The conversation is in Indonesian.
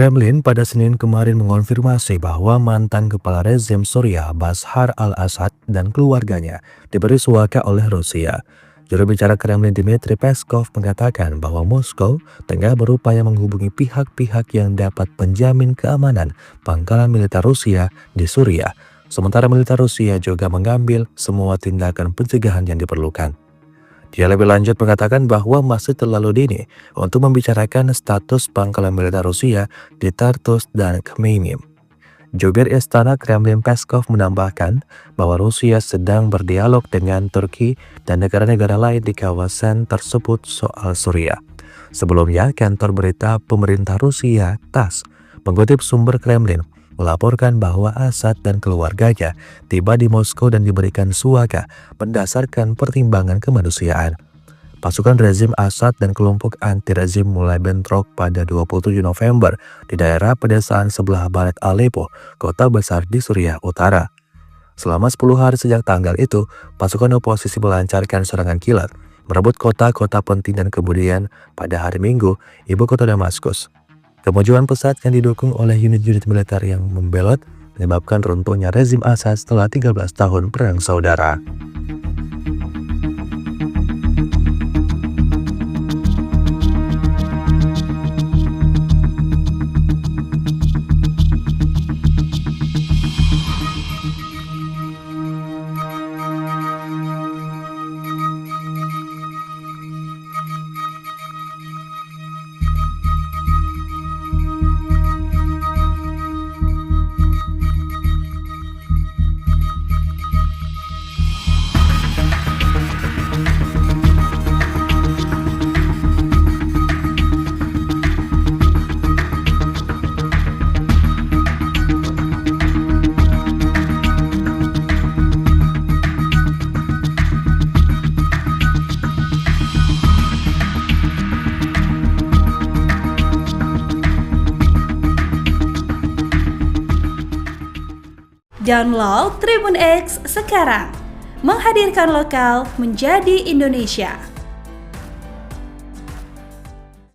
Kremlin pada Senin kemarin mengonfirmasi bahwa mantan kepala rezim Suriah Bashar al-Assad dan keluarganya diberi suaka oleh Rusia. Juru bicara Kremlin Dmitry Peskov mengatakan bahwa Moskow tengah berupaya menghubungi pihak-pihak yang dapat menjamin keamanan pangkalan militer Rusia di Suriah. Sementara militer Rusia juga mengambil semua tindakan pencegahan yang diperlukan. Dia lebih lanjut mengatakan bahwa masih terlalu dini untuk membicarakan status pangkalan militer Rusia di Tartus dan Khmeimim. Jubir Istana Kremlin Peskov menambahkan bahwa Rusia sedang berdialog dengan Turki dan negara-negara lain di kawasan tersebut soal Suriah. Sebelumnya, kantor berita pemerintah Rusia, TASS, mengutip sumber Kremlin, melaporkan bahwa Assad dan keluarganya tiba di Moskow dan diberikan suaka berdasarkan pertimbangan kemanusiaan. Pasukan rezim Assad dan kelompok anti-rezim mulai bentrok pada 27 November di daerah pedesaan sebelah barat Aleppo, kota besar di Suriah Utara. Selama 10 hari sejak tanggal itu, pasukan oposisi melancarkan serangan kilat, merebut kota-kota penting dan kemudian pada hari Minggu, ibu kota Damaskus. Kemajuan pesat yang didukung oleh unit-unit militer yang membelot menyebabkan runtuhnya rezim Assad setelah 13 tahun perang saudara. Download Tribun X sekarang, menghadirkan lokal menjadi Indonesia.